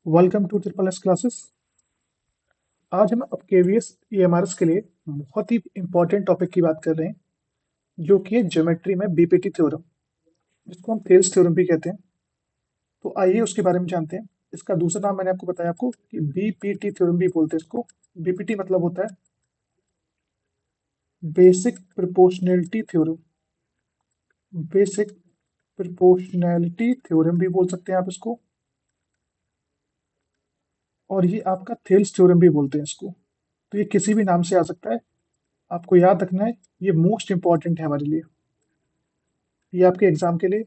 Welcome to triple S classes. आज हम अब केवीएस ईएमआरएस के लिए बहुत ही इंपॉर्टेंट टॉपिक की बात कर रहे हैं, जो कि है ज्योमेट्री में बीपीटी थ्योरम, जिसको हम थेल्स थ्योरम भी कहते हैं। तो आइए उसके बारे में जानते हैं। इसका दूसरा नाम मैंने आपको बताया आपको कि बीपीटी थ्योरम भी बोलते हैं इसको। बीपीटी मतलब होता है basic proportionality theorem. Basic proportionality theorem भी बोल सकते हैं आप इसको, और ये आपका थेल्स थ्योरम भी बोलते हैं इसको। तो ये किसी भी नाम से आ सकता है, आपको याद रखना है। ये मोस्ट इंपॉर्टेंट है हमारे लिए, ये आपके एग्जाम के लिए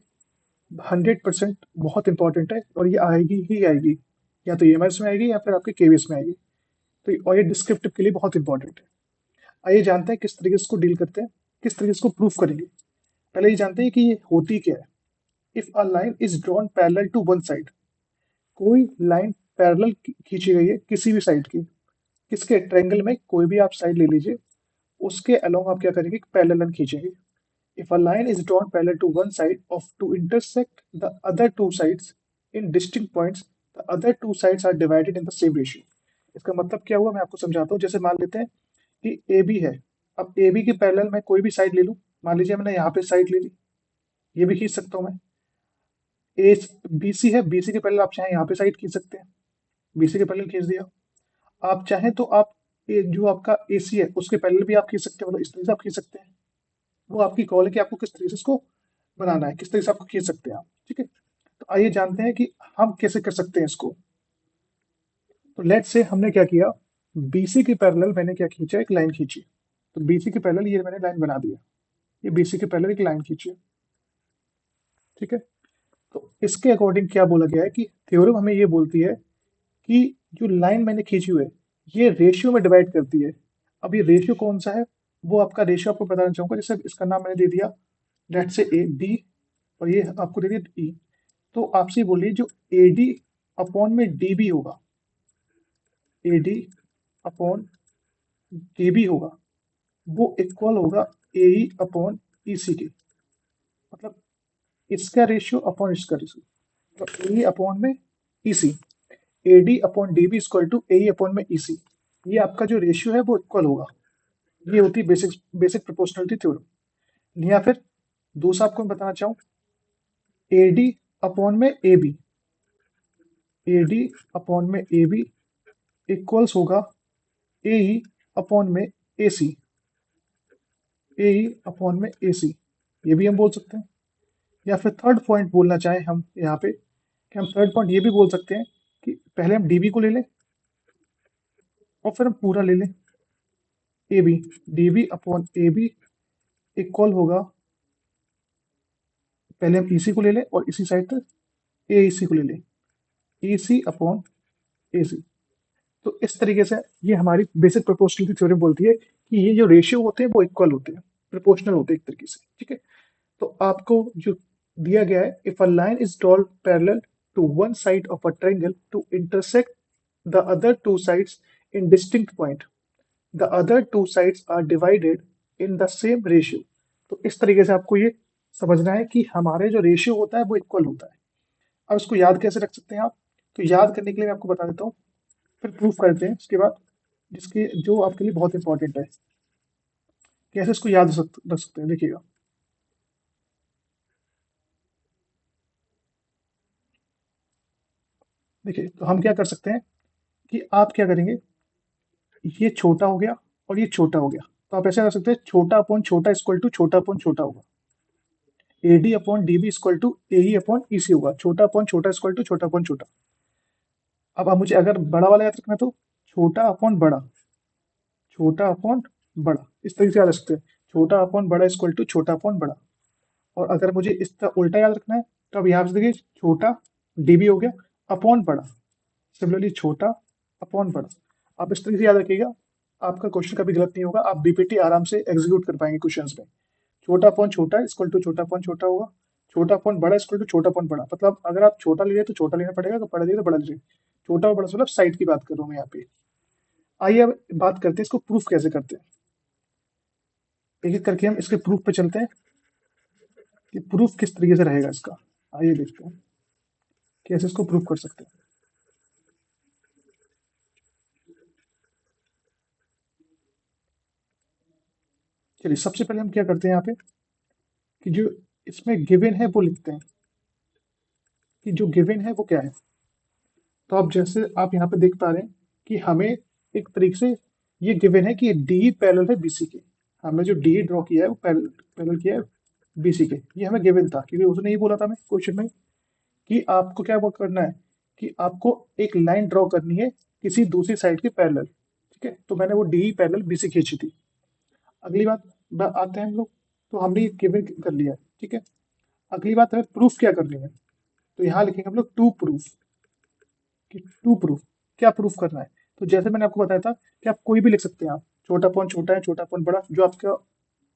100% बहुत इंपॉर्टेंट है, और ये आएगी ही आएगी, या तो ईएमआईएस में आएगी या फिर आपके केवीएस में आएगी। तो और ये डिस्क्रिप्टिव के लिए बहुत इंपॉर्टेंट है। आइए जानते हैं किस तरीके से इसको डील करते हैं, किस तरीके से इसको प्रूफ करेंगे। पहले ये जानते हैं कि ये होती क्या है। If a line is drawn parallel to one side, कोई लाइन पैरेलल खींची गई है किसी भी साइड की, किसके ट्रायंगल में कोई भी आप साइड ले लीजिए, उसके अलोंग आप क्या करेंगे, पैरेलल लाइन खींचेंगे। If a line is drawn parallel to one side of to intersect the other two sides in distinct points, the other two sides are divided in the same ratio. इसका मतलब क्या हुआ, मैं आपको समझाता हूँ। जैसे मान लेते हैं कि ए बी है। अब ए बी के पैरेलल मैं कोई भी साइड ले लूँ। मान लीजिए मैंने यहाँ पे साइड ले ली, ये भी खींच सकता हूँ मैं। ए बी सी है, बी सी के पैरेलल आप चाहें यहाँ पे साइड खींच सकते हैं, बी सी के पैरेलल खींच दिया। आप चाहें तो आप जो आपका ए सी है उसके पैरेलल भी आप खींच सकते हैं, मतलब इस तरह से आप खींच सकते हैं। वो आपकी कॉल है कि आपको किस तरीके से इसको बनाना है, किस तरीके से आपको खींच सकते हैं आप। ठीक है, तो आइए जानते हैं कि हम कैसे कर सकते हैं इसको। तो लेट्स से हमने क्या किया, बीसी के पैरेलल मैंने क्या खींचा, एक लाइन खींची। तो बीसी के पैरेलल ये मैंने लाइन बना दिया, ये बीसी के पैरेलल एक लाइन खींची। ठीक है, तो इसके अकॉर्डिंग क्या बोला गया है कि थ्योरम हमें ये बोलती है कि जो लाइन मैंने खींची हुई है, ये रेशियो में डिवाइड करती है। अब ये रेशियो कौन सा है, वो आपका रेशियो आपको बताना चाहूंगा। जैसे इसका नाम मैंने दे दिया, लेट्स से ए बी, और ये आपको दे दिया ई। तो आपसे बोलिए जो ए डी अपॉन में डी बी होगा, A D upon D B होगा, वो इक्वल होगा ए ई अपॉन ई सी के। मतलब इसका रेशियो अपॉन इसका रेशियो, तो ए अपॉन में E C, A D upon D B equal to A upon में ई सी। ये आपका जो रेशियो है वो इक्वल होगा। ये होती है बेसिक बेसिक प्रोपोर्शनलिटी थ्योरम। या फिर दूसरा आपको मैं बताना चाहूँ, ए डी अपॉन में A B, A D upon में ए बी इक्वल्स होगा ए ई अपॉन में ए सी, ए ई अपॉन में ए सी। ये भी हम बोल सकते हैं। या फिर थर्ड पॉइंट बोलना चाहें हम यहाँ पे, कि हम थर्ड पॉइंट ये भी बोल सकते हैं कि पहले हम डी बी को ले लें और फिर हम पूरा ले लें A B. D B upon A B equal होगा, पहले हम ई सी को ले लें और इसी साइड तक ए ई सी को ले लें, ई सी अपॉन ए सी। तो इस तरीके से ये हमारी बेसिक प्रोपोर्शनलिटी थ्योरम बोलती है कि ये जो रेशियो होते हैं वो इक्वल होते हैं, प्रोपोर्शनल होते हैं एक तरीके से। ठीक है, तो आपको जो दिया गया है, if a line is drawn parallel to one side of a triangle to intersect the other two sides in distinct point, the other two sides are divided in the same ratio. तो इस तरीके से आपको ये समझना है कि हमारे जो रेशियो होता है वो इक्वल होता है। अब इसको याद कैसे रख सकते हैं आप, तो याद करने के लिए मैं आपको बता देता हूँ, फिर प्रूफ करते हैं उसके बाद, जिसके जो आपके लिए बहुत इंपॉर्टेंट है। कैसे इसको याद रख सकते हैं, देखिएगा। देखिए, तो हम क्या कर सकते हैं कि आप क्या करेंगे, ये छोटा हो गया और ये छोटा हो गया, तो आप ऐसा कर सकते हैं, छोटा अपॉन छोटा इक्वल टू छोटा अपॉन छोटा होगा। A D upon D B equal to A E upon E C होगा, छोटा अपॉन छोटा इक्वल टू छोटा अपॉन छोटा। अब आप मुझे अगर बड़ा वाला याद रखना है, तो छोटा अपॉन बड़ा, छोटा अपॉन बड़ा, इस तरीके से याद रख सकते हैं। छोटा अपॉन बड़ा इक्वल टू छोटा अपॉन बड़ा। और अगर मुझे इसका उल्टा याद रखना है, तो अब यहाँ से देखिए, छोटा डी बी हो गया अपॉन बड़ा, सिमिलरली छोटा अपॉन बड़ा। आप इस तरीके से याद रखिएगा, आपका क्वेश्चन कभी गलत नहीं होगा, आप बीपीटी आराम से एग्जीक्यूट कर पाएंगे क्वेश्चंस में। छोटा अपॉन छोटा इक्वल टू छोटा अपॉन छोटा होगा, छोटा अपॉन बड़ा इक्वल टू छोटा अपॉन बड़ा। मतलब अगर आप छोटा ले रहे तो छोटा लेना पड़ेगा, तो बड़ा ले रहे तो बड़ा ले रहे। छोटा और बड़ा मतलब साइड की बात कर रहा हूँ मैं यहाँ पे। आइए अब बात करते हैं इसको प्रूफ कैसे करते हैं। एक एक करके हम इसके प्रूफ पे चलते हैं कि प्रूफ किस तरीके से रहेगा इसका। आइए देखते हैं कैसे इसको प्रूफ कर सकते हैं। चलिए सबसे पहले हम क्या करते हैं यहाँ पे कि जो इसमें गिवन है वो लिखते हैं कि जो गिवन है वो क्या है। तो आप जैसे आप यहाँ पे देख पा रहे हैं कि हमें एक तरीके से ये गिवन है कि डी पैरेलल है बीसी के। हमने जो डी ड्रॉ किया है वो पैरेलल किया है बीसी के। ये हमें गिवन था क्योंकि उसने ही बोला था हमें क्वेश्चन में कि आपको क्या वो करना है कि आपको एक लाइन ड्रॉ करनी है किसी दूसरी साइड के पैरेलल। ठीक है, तो मैंने वो डी पैरेलल बीसी खींची थी। अगली बात आते हैं हम लोग। तो हमने ये गिवन कर लिया है। ठीक है, अगली बात हमें प्रूफ क्या करनी है। तो यहाँ लिखेंगे हम लोग टू प्रूफ कि टू प्रूफ क्या प्रूफ करना है। तो जैसे मैंने आपको बताया था कि आप कोई भी लिख सकते हैं। आप छोटा पॉइंट छोटा है, छोटा पॉइंट बड़ा, जो आपका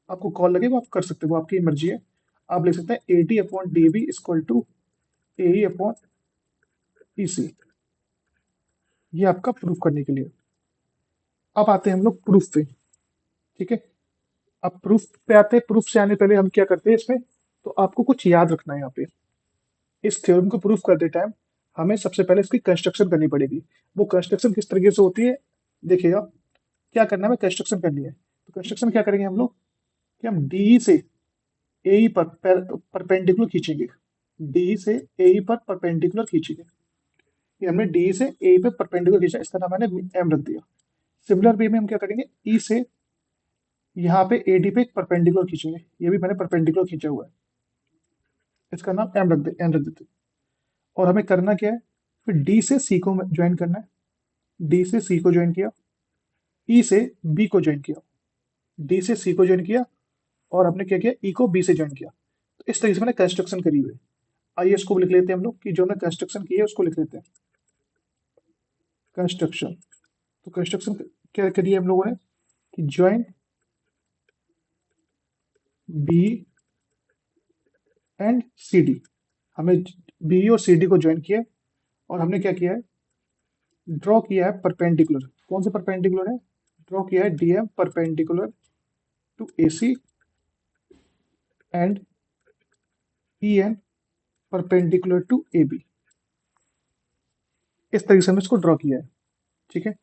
आपको कॉल लगे वो आप कर सकते हो, वो आपकी मर्जी है। आप लिख सकते हैं A D upon D B equal to A E upon E C. ये आपका प्रूफ करने के लिए। अब आते हैं हम लोग प्रूफ पे। ठीक है, अब प्रूफ पे आते हैं। प्रूफ से आने पहले हम क्या करते हैं इसमें, तो आपको कुछ याद रखना है यहाँ पे। इस थ्योरम को प्रूफ करते टाइम हमें सबसे पहले इसकी कंस्ट्रक्शन करनी पड़ेगी। वो कंस्ट्रक्शन किस तरीके से होती है देखिएगा। क्या करना है, हमें कंस्ट्रक्शन करनी है। तो कंस्ट्रक्शन क्या करेंगे हम लोग कि हम डी से ए पर परपेंडिकुलर खींचेंगे। डी से ए पर परपेंडिकुलर खींचेंगे। ये हमने डी से ए पे परपेंडिकुलर खींचा, इसका नाम मैंने एम रख दिया। सिमिलर वे में हम क्या करेंगे, ई से यहाँ पे ए डी पे एक परपेंडिकुलर खींचेंगे। ये भी मैंने परपेंडिकुलर खींचा हुआ है, इसका नाम एम रख देते। और हमें करना क्या है, फिर डी से सी को ज्वाइन करना है। डी से सी को ज्वाइन किया, ई से बी को ज्वाइन किया, डी से सी को ज्वाइन किया, और हमने क्या किया, ई को बी से ज्वाइन किया। तो इस तरीके से मैंने कंस्ट्रक्शन करी हुई है। आइए इसको लिख लेते हैं हम लोग कि जो हमने कंस्ट्रक्शन की है उसको लिख लेते हैं कंस्ट्रक्शन। तो कंस्ट्रक्शन क्या करी है हम लोगों ने कि join B and C D. हमें बी और सी डी को ज्वाइन किया और हमने क्या किया है, ड्रॉ किया है परपेंडिकुलर। कौन सा परपेंडिकुलर है, ड्रॉ किया है DM perpendicular to AC and E N perpendicular to A B. इस तरीके से हमने इसको ड्रॉ किया है। ठीक है,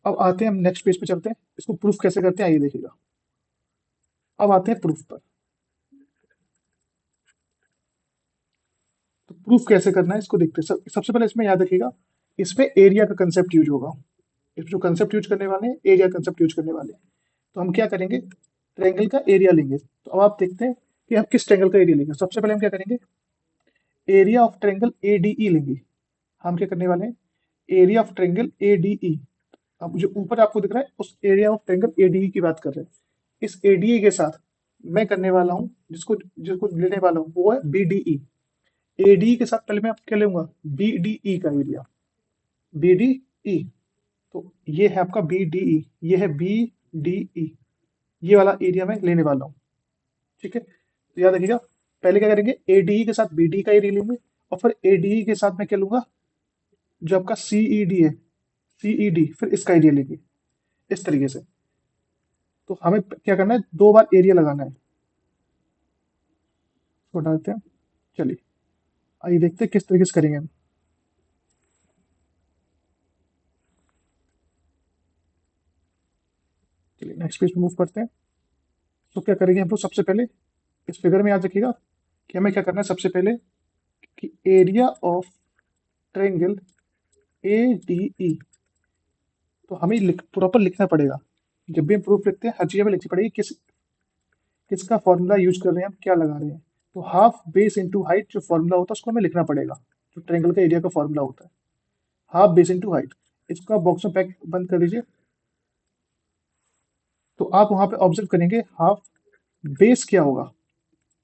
अब आते हैं हम नेक्स्ट पेज पे चलते हैं। इसको प्रूफ कैसे करते हैं आइए देखिएगा। अब आते हैं प्रूफ पर। तो प्रूफ कैसे करना है इसको देखते हैं। सबसे पहले इसमें याद रखिएगा, इसमें एरिया का कंसेप्ट यूज होगा। इसमें जो कंसेप्ट यूज करने वाले हैं एरिया कंसेप्ट यूज करने वाले हैं। तो हम क्या करेंगे, ट्रायंगल का एरिया लेंगे। तो अब आप देखते हैं कि हम किस ट्रायंगल का एरिया लेंगे। सबसे पहले हम क्या करेंगे, area of triangle A D ई लेंगे। हम क्या करने वाले हैं, area of triangle A D ई। अब जो ऊपर आपको दिख रहा है उस area of triangle A D ई की बात कर रहे हैं। इस ए डी ई के साथ मैं करने वाला हूँ, जिसको जिसको लेने वाला हूँ वो है B D E. A D E के साथ पहले मैं क्या लूंगा, बी डी ई का एरिया, बी डी ई। तो ये है आपका बी डी ई, ये है बी डी ई। ये वाला एरिया मैं लेने वाला हूँ। ठीक है, तो याद रखिएगा, पहले क्या करेंगे, एडीई के साथ बीडी का एरिया लेंगे, और फिर एडीई के साथ मैं क्या लूंगा, जो आपका सीईडी है, सीईडी, फिर इसका एरिया लेंगे इस तरीके से। तो हमें क्या करना है, दो बार एरिया लगाना है। इसको डालते हैं। चलिए आइए देखते हैं किस तरीके से करेंगे हम। चलिए नेक्स्ट पेज पे मूव करते हैं। तो क्या करेंगे हम लोग, सबसे पहले इस फिगर में याद रखिएगा कि हमें क्या करना है, सबसे पहले कि area of triangle A D ई। तो हमें प्रॉपर लिखना पड़ेगा। जब भी हम प्रूफ लिखते हैं हर चीज़ में लिखनी पड़ेगी, किसका फॉर्मूला यूज कर रहे हैं, हम क्या लगा रहे हैं। तो हाफ बेस इंटू हाइट जो फॉर्मूला होता है उसको हमें लिखना पड़ेगा। जो ट्रायंगल का एरिया का फॉर्मूला होता है हाफ बेस इंटू हाइट। इसका बॉक्स में पैक बंद कर दीजिए। तो आप वहां पे ऑब्जर्व करेंगे हाफ बेस क्या होगा।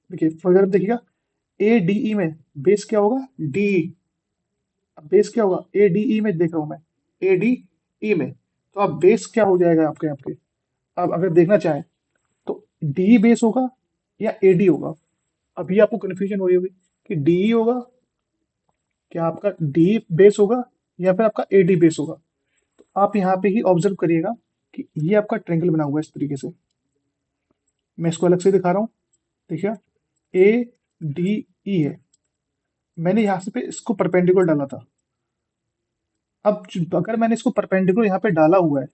देखिए फिगर में देखिएगा, ए डी ई में बेस क्या होगा, डी। अब बेस क्या होगा, ए डी ई में देख रहा हूं मैं, ए डी ई में। तो अब बेस क्या हो जाएगा आपके आपके। अब अगर देखना चाहें तो डी बेस होगा या ए डी होगा। अभी आपको कन्फ्यूजन हो रही होगी कि डी होगा, क्या आपका डी बेस होगा या फिर आपका ए डी बेस होगा। तो आप यहाँ पे ही ऑब्जर्व करिएगा कि ये आपका ट्रायंगल बना हुआ है इस तरीके से। मैं इसको अलग से दिखा रहा हूँ। देखिए ए डी ई है, मैंने यहाँ से पे इसको परपेंडिकुलर डाला था। अब अगर मैंने इसको परपेंडिकुलर यहाँ पे डाला हुआ है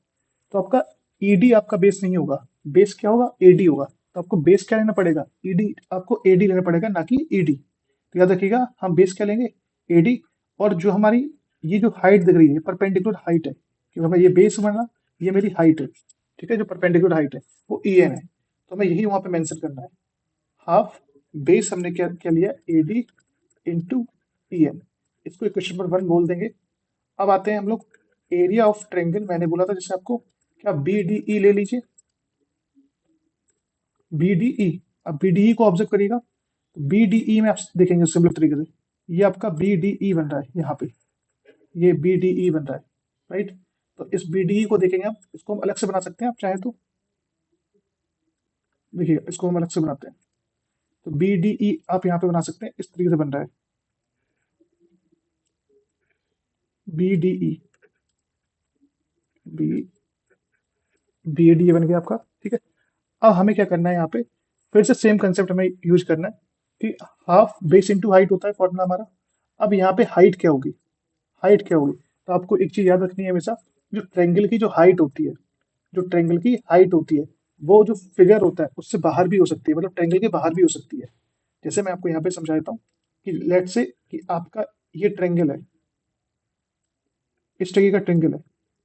तो आपका ईडी आपका बेस नहीं होगा। बेस क्या होगा, एडी होगा। तो आपको बेस क्या लेना पड़ेगा, ईडी, आपको एडी लेना पड़ेगा ना कि ईडी। तो याद रखिएगा हम बेस क्या लेंगे, एडी। और जो हमारी ये जो हाइट दिख रही है परपेंडिकुलर हाइट है, क्योंकि हमें ये बेस बना, ये मेरी हाइट है, ठीक है, जो परपेंडिकुलर हाइट है वो ई एन है। तो हमें यही वहां पे मेंशन करना है। हाफ बेस हमने क्या क्या लिया, एडी इंटू ई एन। इसको इक्वेशन नंबर 1 बोल देंगे। अब आते हैं हम लोग एरिया ऑफ ट्रायंगल। मैंने बोला था जैसे आपको क्या, बी डी ई ले लीजिए, बी डी ई। अब बी डी ई को ऑब्जर्व करिएगा, तो बी डी ई में आप देखेंगे सिमिलर तरीके से, ये आपका बी डी ई बन रहा है यहाँ पे, ये बी डी ई बन रहा है, राइट। तो इस बी डी ई को देखेंगे आप, इसको हम अलग से बना सकते हैं आप चाहे तो। देखिए इसको हम अलग से बनाते हैं, तो बी डी ई आप यहाँ पे बना सकते हैं, इस तरीके से बन रहा है, B D E, B B D E बन गया आपका, ठीक है। अब हमें क्या करना है यहाँ पे, फिर से सेम कंसेप्ट हमें यूज करना है कि हाफ बेस इंटू हाइट होता है फॉर्मूला हमारा। अब यहाँ पे हाइट क्या होगी, हाइट क्या होगी, तो आपको एक चीज याद रखनी है हमेशा, जो ट्रायंगल की जो हाइट होती है, जो ट्रायंगल की हाइट होती है, वो जो फिगर होता है उससे बाहर भी हो सकती है, मतलब ट्रायंगल के बाहर भी हो सकती है। जैसे मैं आपको यहाँ पे समझा देता हूँ कि लेट से कि आपका ये ट्रायंगल है, इस तरीके का ट्रायंगल है,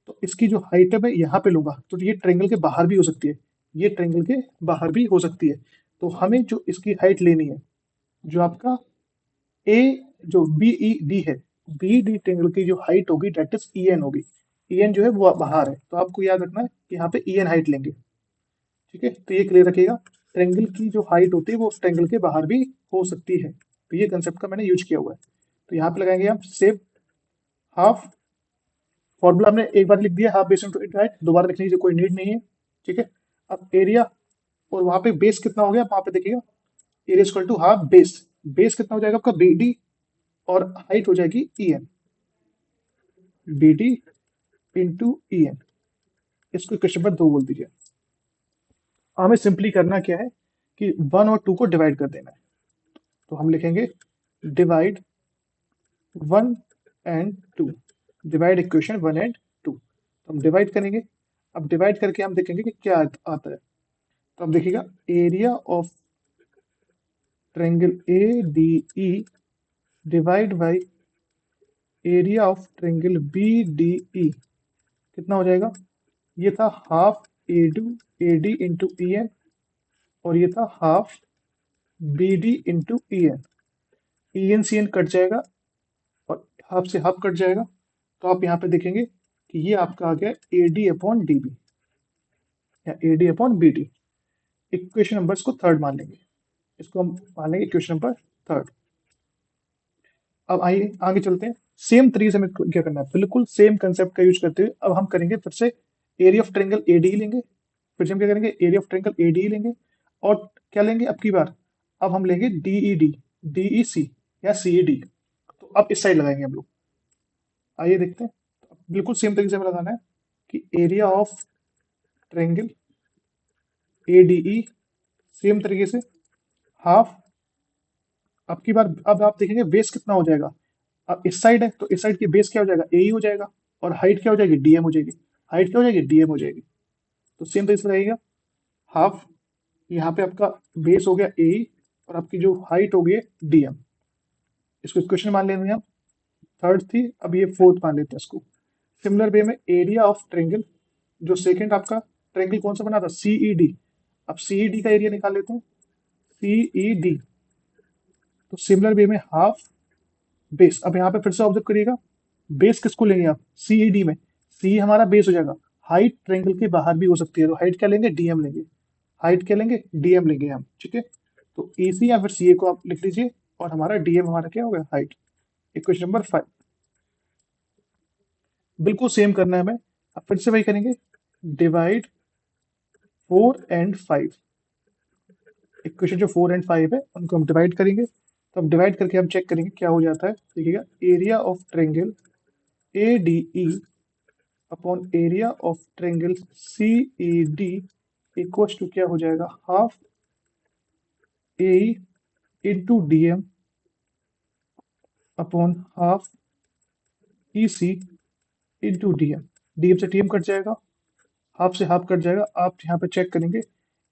तो इसकी जो हाइट है मैं यहाँ पे लूंगा, तो ये ट्रायंगल के बाहर भी हो सकती है, ये ट्रायंगल के बाहर भी हो सकती है। तो हमें जो इसकी हाइट लेनी है, जो आपका ए, जो बी ई डी है, बी डी ट्रायंगल की जो हाइट होगी डेट इज ई एन होगी। ई एन जो है वो बाहर है, तो आपको याद रखना है कि यहाँ पे ई एन हाइट लेंगे, ठीक है। तो ये क्लियर रखिएगा, ट्रायंगल की जो हाइट होती है वो उस ट्रायंगल के बाहर भी हो सकती है। तो ये कंसेप्ट का मैंने यूज किया हुआ है। तो यहाँ पे लगाएंगे हम सेव हाफ, फॉर्मूला हमने एक बार लिख दिया, हाफ बेस इंटू हाइट, दोबारा लिखने की कोई नीड नहीं है, ठीक है। अब एरिया, और वहां पे बेस कितना हो गया, वहां पे देखिएगा area equal to half base, base कितना हो जाएगा आपका बी डी, और हाइट हो जाएगी E N, B D into E N. इसको इक्वेशन पर 2 बोल दीजिए। हमें सिंपली करना क्या है कि 1 और 2 को डिवाइड कर देना है। तो हम लिखेंगे divide 1 and 2, divide equation 1 and 2। तो हम डिवाइड करेंगे। अब डिवाइड करके हम देखेंगे कि क्या आता है। तो अब देखिएगा area of triangle A D E divide by area of triangle B D E कितना हो जाएगा, ये था half A D into E N, और ये था half B D into E N. E N C N cut जाएगा, और हाफ से हाफ कट जाएगा। तो आप यहाँ पे देखेंगे कि ये आपका आ गया A D upon D B, या A D upon B D. Equation number इसको थर्ड मान लेंगे, इसको हम मान लेंगे इक्वेशन नंबर थर्ड। अब आइए आगे चलते हैं। सेम तरीके से हमें क्या करना है, बिल्कुल सेम कंसेप्ट का यूज करते हुए अब हम करेंगे फिर से एरिया ऑफ ट्रायंगल एडी लेंगे। फिर से हम क्या करेंगे, एरिया ऑफ ट्रायंगल एडी लेंगे, और क्या लेंगे अब की बार, अब हम लेंगे डीई डी, डीई सी, या सी डी। तो अब इस साइड लगाएंगे हम लोग। आइए देखते हैं। तो अब बिल्कुल सेम तरीके से हमें लगाना है कि area of triangle ADE, same तरीके से हाफ, अब की बार अब आप देखेंगे बेस कितना हो जाएगा। अब इस साइड है तो इस साइड की बेस क्या हो जाएगा, ए ही हो जाएगा, और हाइट क्या हो जाएगी, डीएम हो जाएगी। हाइट क्या हो जाएगी, डीएम हो जाएगी। तो सेम तरीके से रहेगा, हाफ, यहाँ पे आपका बेस हो गया ए, और आपकी जो हाइट हो गई डीएम। इसको इक्वेशन मान लेंगे हम, थर्ड थी, अब ये फोर्थ मान लेते हैं इसको। सिमिलर वे में एरिया ऑफ ट्रायंगल, जो सेकंड आपका ट्रायंगल कौन सा बना था, सीईडी। अब सीईडी का एरिया निकाल लेते हैं, सीईडी। तो सिमिलर वे में हाफ बेस, अब यहाँ पे फिर से ऑब्जर्व करिएगा, बेस किसको लेंगे आप, सीईडी में, सी हमारा बेस हो जाएगा। हाइट ट्रायंगल के बाहर भी हो सकती है, तो हाइट क्या लेंगे, डीएम लेंगे। हाइट क्या लेंगे, डीएम लेंगे हम, ठीक है। तो एसी या फिर सीए को आप लिख लीजिए, और हमारा डीएम हमारा क्या होगा, हाइट। इक्वेशन नंबर 5 बिल्कुल सेम करना है हमें। अब फिर से वही करेंगे, डिवाइड 4 and 5। इक्वेशन जो 4 and 5 है उनको हम डिवाइड करेंगे। तो हम डिवाइड करके हम चेक करेंगे क्या हो जाता है। देखिएगा area of triangle A D E upon area of triangle C E D equal to क्या हो जाएगा, half A into D M upon half E C into D M. D M से टी एम कट जाएगा, half से half cut जाएगा, आप यहाँ पे चेक करेंगे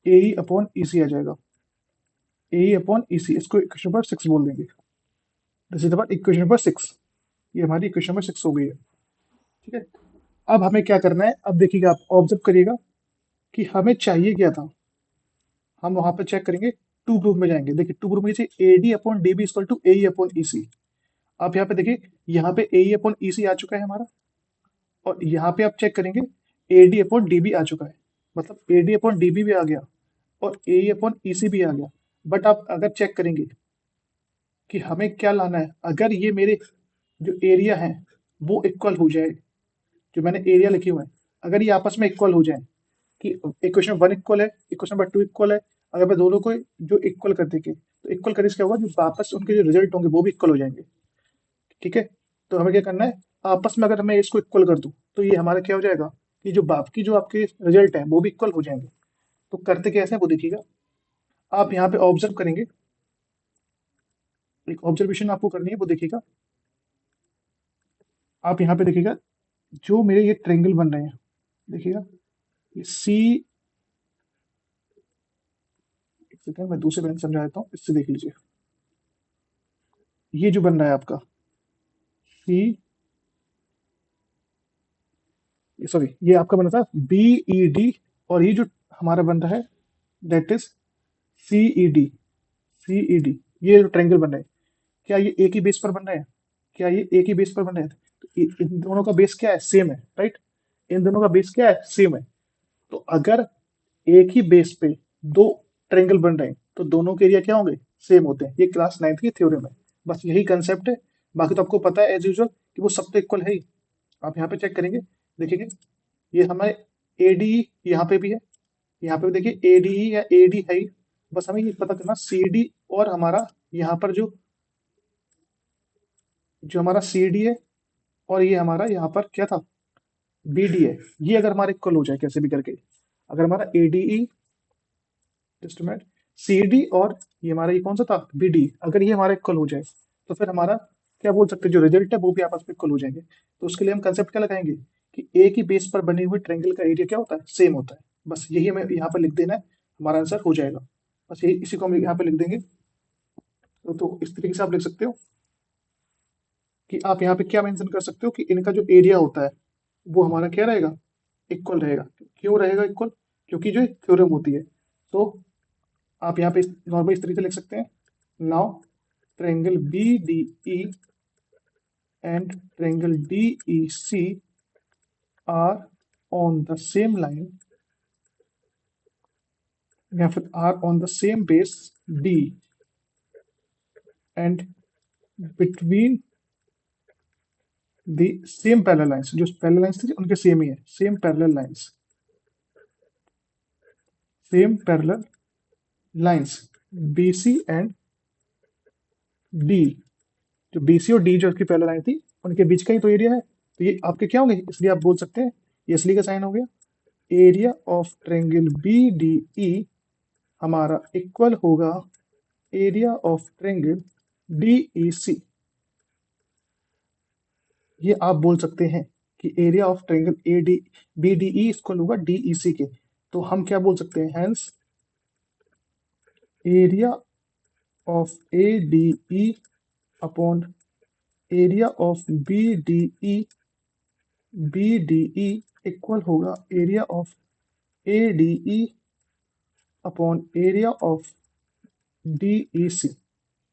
ए ई अपॉन ई सी आ जाएगा, ए ई अपॉन ई सी, इसको इक्वेशन नंबर 6 बोल देंगे। This is about equation number 6। ये हमारी इक्वेशन नंबर 6 हो गई है। ठीक है, अब हमें क्या करना है, अब देखिएगा, आप ऑब्जर्व करिएगा कि हमें चाहिए क्या था। हम वहां पे चेक करेंगे, टू प्रूफ में जाएंगे। देखिए टू प्रूफ में A D upon D B equal to A E upon E C. आप यहाँ पे देखिए, यहाँ पे ए ई अपॉन ई सी आ चुका है हमारा, और यहाँ पे आप चेक करेंगे A D upon D B आ चुका है, मतलब A D upon D B भी आ गया और ए ई अपॉन ई सी भी आ गया। बट आप अगर चेक करेंगे कि हमें क्या लाना है, अगर ये मेरे जो एरिया है वो इक्वल हो जाए, जो मैंने एरिया लिखे हुए हैं अगर ये आपस में इक्वल हो जाए, कि इक्वेशन 1 इक्वल है, इक्वेशन नंबर 2 इक्वल है, अगर मैं दोनों को जो इक्वल कर देंगे तो इक्वल करने से क्या होगा, जो वापस उनके जो रिजल्ट होंगे वो भी इक्वल हो जाएंगे। ठीक है, तो हमें क्या करना है, आपस में अगर मैं इसको इक्वल कर दूं तो ये हमारा क्या हो जाएगा, कि जो बाप की जो आपके रिजल्ट है वो भी इक्वल हो जाएंगे। तो करते कैसे हैं वो देखिएगा, आप यहाँ पे ऑब्जर्व करेंगे, एक ऑब्जर्वेशन आपको करनी है वो देखिएगा। आप यहाँ पे देखिएगा, जो मेरे ये ट्रेंगल बन रहे हैं, देखिएगा ये सी, एक सेकंड मैं दूसरे पेन समझा देता हूँ, इससे देख लीजिए। ये जो बन रहा है आपका सी, सॉरी ये आपका बना था बी ई डी, और ये जो हमारा बन रहा है that is C E D, C E D. ये जो ट्रायंगल बन रहा है, क्या ये एक ही बेस पर बन रहे हैं, क्या ये एक ही बेस पर बन रहे हैं, तो इन दोनों का बेस क्या है, सेम है, राइट। इन दोनों का बेस क्या है, सेम है। तो अगर एक ही बेस पे दो ट्रायंगल बन रहे हैं तो दोनों के एरिया क्या होंगे, सेम होते हैं। ये क्लास 9th की थ्योरम है, बस यही कंसेप्ट है। बाकी तो आपको पता है एज यूजुअल कि वो सब तो इक्वल है ही। आप यहाँ पे चेक करेंगे, देखेंगे ये हमारे ए डी यहाँ पे भी है, यहाँ पे भी देखिए ए डी या ए डी है ही। बस हमें ये पता करना सी डी, और हमारा यहाँ पर जो जो हमारा सी डी है, और ये हमारा यहाँ पर क्या था, बी डी है। ये अगर हमारे इक्वल हो जाए कैसे भी करके, अगर हमारा A D E, just minute, C D और ये हमारा ये कौन सा था, बी डी, अगर ये हमारा इक्वल हो जाए तो फिर हमारा क्या बोल सकते हैं, जो रिजल्ट है वो भी आपस में इक्वल हो जाएंगे। तो उसके लिए हम कंसेप्ट क्या लगाएंगे, कि एक ही बेस पर बने हुए ट्रायंगल का एरिया क्या होता है, सेम होता है। बस यही हमें यहाँ पर लिख देना है, हमारा आंसर हो जाएगा। बस यही, इसी को हम यहाँ पे लिख देंगे। तो इस तरीके से आप लिख सकते हो कि आप यहाँ पे क्या मेंशन कर सकते हो, कि इनका जो एरिया होता है वो हमारा क्या रहेगा, इक्वल रहेगा। क्यों रहेगा इक्वल, क्योंकि जो थ्योरम होती है। तो आप यहाँ पे नॉर्मल इस तरीके से लिख सकते हैं, now triangle B D E and triangle D E C are on the same line, या फिर are on the same base D, and between the same parallel lines, जो पैरेलल लाइंस थी उनके सेम ही है, same parallel lines, same parallel lines B C and D. जो B C और D जो उसकी पैरेलल लाइन थी उनके बीच का ही तो एरिया है। तो ये आपके क्या होंगे, इसलिए आप बोल सकते हैं, ये इसलिए का साइन हो गया, area of triangle B D E हमारा इक्वल होगा area of triangle D E C. ये आप बोल सकते हैं कि area of triangle A D B D E equal होगा डी ई सी के। तो हम क्या बोल सकते हैं, hence area of A D E upon area of B D E equal होगा area of A D E upon area of D E C.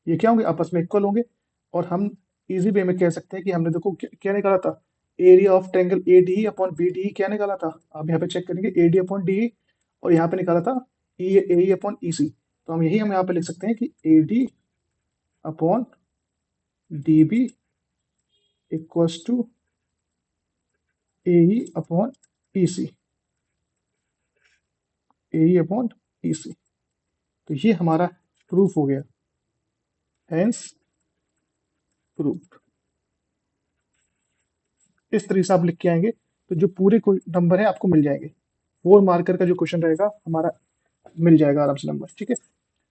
ये क्या होंगे, आपस में इक्वल होंगे। और हम इजी वे में कह सकते हैं कि हमने देखो क्या निकाला था, area of triangle A D upon B D क्या निकाला था। आप यहाँ पे चेक करेंगे ए डी अपॉन डी, और यहाँ पे निकाला था ए अपॉन ई सी। तो हम यहाँ पे लिख सकते हैं कि A D upon D B equals to A upon E C, A upon E C. तो ये हमारा प्रूफ हो गया, हेंस प्रूफ। इस तरीके से आप लिख के आएंगे तो जो पूरे नंबर है आपको मिल जाएंगे। 4 मार्कर का जो क्वेश्चन रहेगा हमारा मिल जाएगा आराम से नंबर। ठीक है,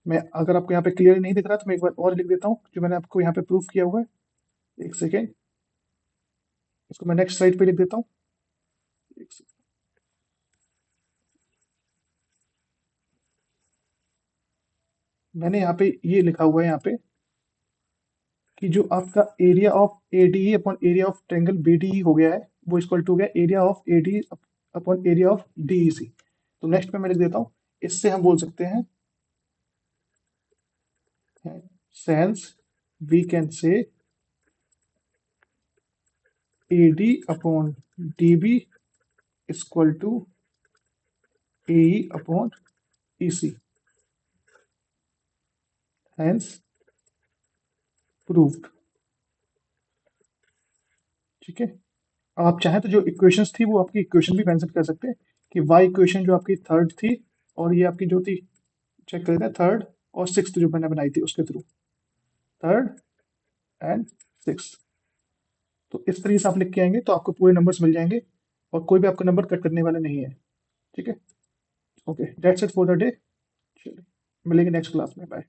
मैं अगर आपको यहाँ पे क्लियर नहीं दिख रहा तो मैं एक बार और लिख देता हूँ जो मैंने आपको यहाँ पे प्रूफ किया हुआ है। एक सेकेंड, इसको मैं नेक्स्ट स्लाइड पे लिख देता हूँ। एक मैंने यहाँ पे ये लिखा हुआ है यहाँ पे कि जो आपका area of ADE upon area of triangle BDE हो गया है, वो इक्वल टू हो गया area of ADE upon area of DEC। तो नेक्स्ट में मैं लिख देता हूँ, इससे हम बोल सकते हैं since we can say AD upon DB equal to AE upon EC, hence proved. ठीक है, आप चाहें तो जो इक्वेशंस थी वो आपकी इक्वेशन भी मेंशन कर सकते हैं कि वाई इक्वेशन जो आपकी थर्ड थी, और ये आपकी जो थी, चेक कर लेते हैं, थर्ड और सिक्स्थ जो मैंने बनाई थी उसके थ्रू, थर्ड एंड सिक्स्थ। तो इस तरीके से आप लिख के आएंगे तो आपको पूरे नंबर्स मिल जाएंगे और कोई भी आपका नंबर कट करने वाला नहीं है। ठीक है, okay, that's it for the day. चलिए, मिलेंगे नेक्स्ट क्लास में, बाय।